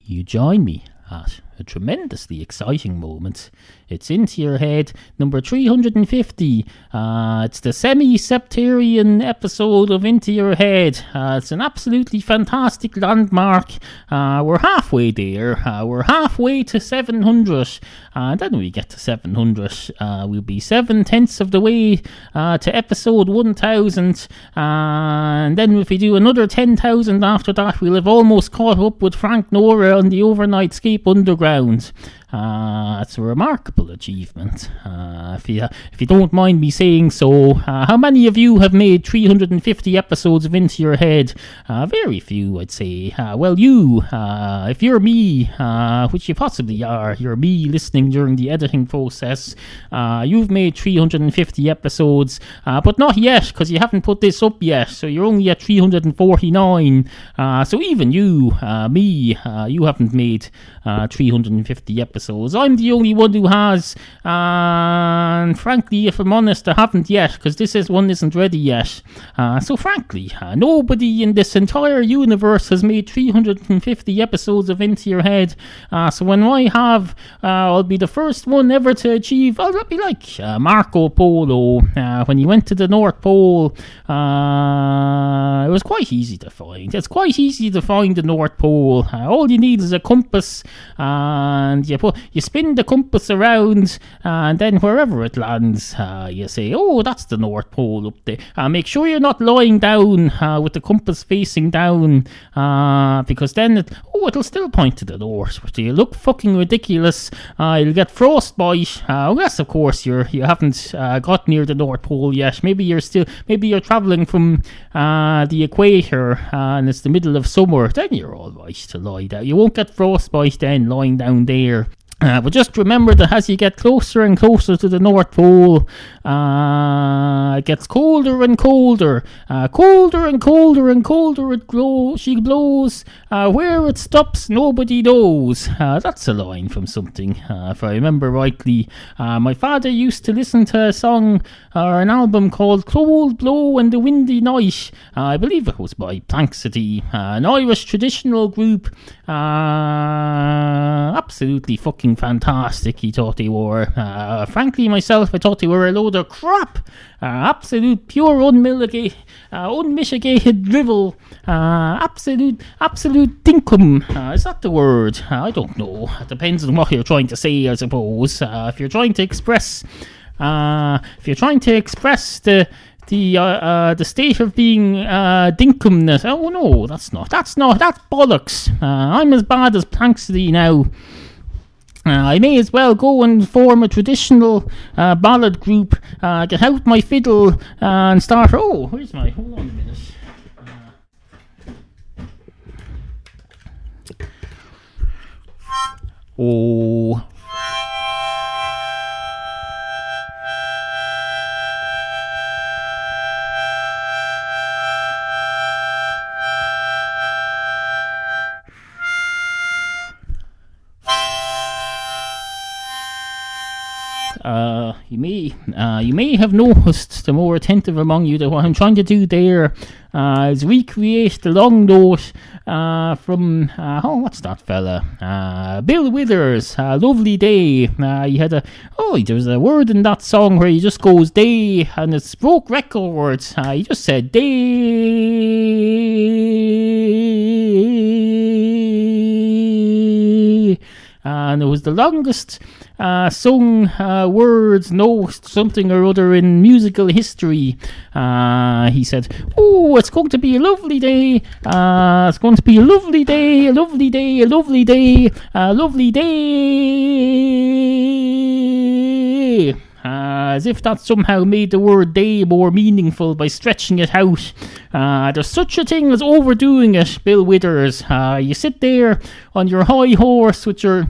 you join me at a tremendously exciting moment. It's Into Your Head, number 350. It's the semi-septarian episode of Into Your Head. It's an absolutely fantastic landmark. We're halfway there. We're halfway to 700. And then when we get to 700, we'll be 7/10 of the way to episode 1000. And then if we do another 10,000 after that, we'll have almost caught up with Frank Nora on the Overnight Scape Underground. It's a remarkable achievement, if you don't mind me saying so. How many of you have made 350 episodes of Into Your Head? Very few, I'd say. Well, you, if you're me, which you possibly are, you're me listening during the editing process, you've made 350 episodes, but not yet, because you haven't put this up yet, so you're only at 349. So even you, me, you haven't made 350 episodes. I'm the only one who has, and frankly, if I'm honest, I haven't yet, because this one isn't ready yet. So frankly, nobody in this entire universe has made 350 episodes of Into Your Head. So when I have, I'll be the first one ever to achieve. I'll be like Marco Polo when he went to the North Pole. It was quite easy to find. It's quite easy to find the North Pole. All you need is a compass, and you spin the compass around, and then wherever it lands, you say, oh, that's the North Pole up there. Make sure you're not lying down with the compass facing down, because then it'll still point to the north. But you look fucking ridiculous. You'll get frostbite. Unless, of course, you haven't got near the North Pole yet. Maybe you're travelling from the equator, and it's the middle of summer. Then you're all right to lie down. You won't get frostbite then lying down there. But just remember that as you get closer and closer to the North Pole, it gets colder and colder. Colder and colder and colder she blows. Where it stops, nobody knows. That's a line from something, if I remember rightly. My father used to listen to a song or an album called Cold Blow and the Windy Night. I believe it was by Planxity, an Irish traditional group. Absolutely fucking fantastic, he thought they were. Frankly, myself, I thought they were a load of crap. Absolute pure unmitigated drivel. Absolute dinkum. Is that the word? I don't know. It depends on what you're trying to say, I suppose. If you're trying to express the state of being dinkumness. Oh no, that's bollocks. I'm as bad as Planxity now. I may as well go and form a traditional ballad group, get out my fiddle and start. Oh, hold on a minute. Oh. You may have noticed, the more attentive among you, that what I'm trying to do there is recreate the long note from what's that fella? Bill Withers, Lovely Day. There's a word in that song where he just goes day, and it's broke records. He just said day. And it was the longest sung words, something or other in musical history. He said, oh, it's going to be a lovely day. It's going to be a lovely day, a lovely day, a lovely day, a lovely day. As if that somehow made the word day more meaningful by stretching it out. There's such a thing as overdoing it, Bill Withers. You sit there on your high horse with your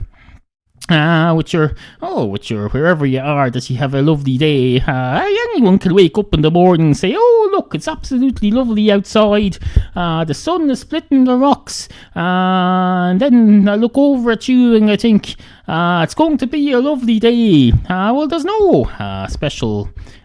wherever you are, that you have a lovely day. Anyone can wake up in the morning and say, oh, look, it's absolutely lovely outside. The sun is splitting the rocks. And then I look over at you and I think, it's going to be a lovely day. Well, there's no special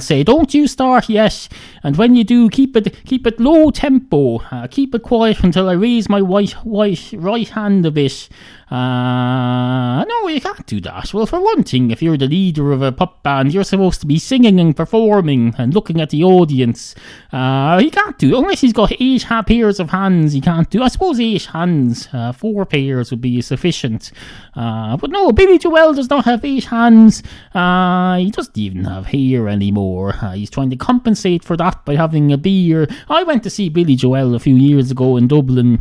say, don't you start yet, and when you do, keep it low tempo, keep it quiet until I raise my right hand a bit. No, you can't do that. Well, for one thing, if you're the leader of a pop band, you're supposed to be singing and performing and looking at the audience. He can't do, unless he's got 8 pairs of hands, he can't do. I suppose 8 hands, 4 pairs would be sufficient. But no, Billy Joel does not have 8 hands. He doesn't even have hair anymore. He's trying to compensate for that by having a beard. I went to see Billy Joel a few years ago in Dublin.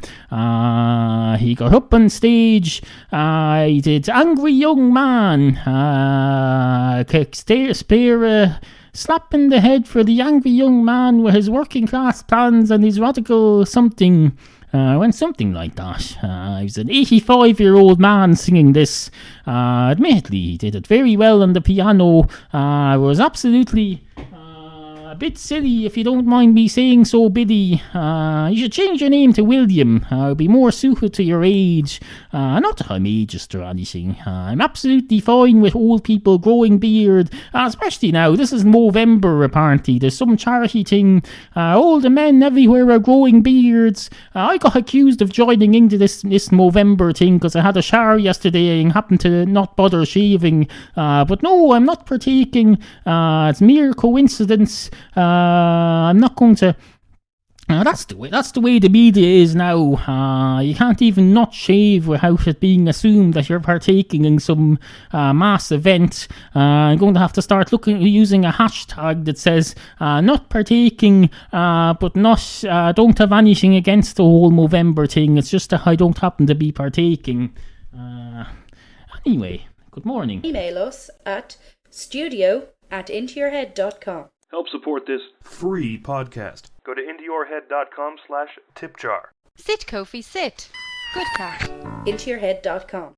He got up on stage. He did Angry Young Man. Slap in the head for the angry young man with his working class plans and his radical something. Went something like that. He was an 85-year-old man singing this. Admittedly, he did it very well on the piano. It was absolutely a bit silly, if you don't mind me saying so, Billy. You should change your name to William. It'll be more suited to your age. Not that I'm ageist or anything. I'm absolutely fine with old people growing beard, especially now. This is November, apparently. There's some charity thing. Older men everywhere are growing beards. I got accused of joining into this November thing because I had a shower yesterday and happened to not bother shaving. But no, I'm not partaking. It's mere coincidence. I'm not going to. That's the way the media is now. You can't even not shave without it being assumed that you're partaking in some mass event. I'm going to have to start using a hashtag that says not partaking, but not don't have anything against the whole Movember thing. It's just that I don't happen to be partaking. Anyway, good morning. Email us at studio@intoyourhead.com. Help support this free podcast. Go to intoyourhead.com/tipjar. Sit, Kofi, sit. Good cat. intoyourhead.com.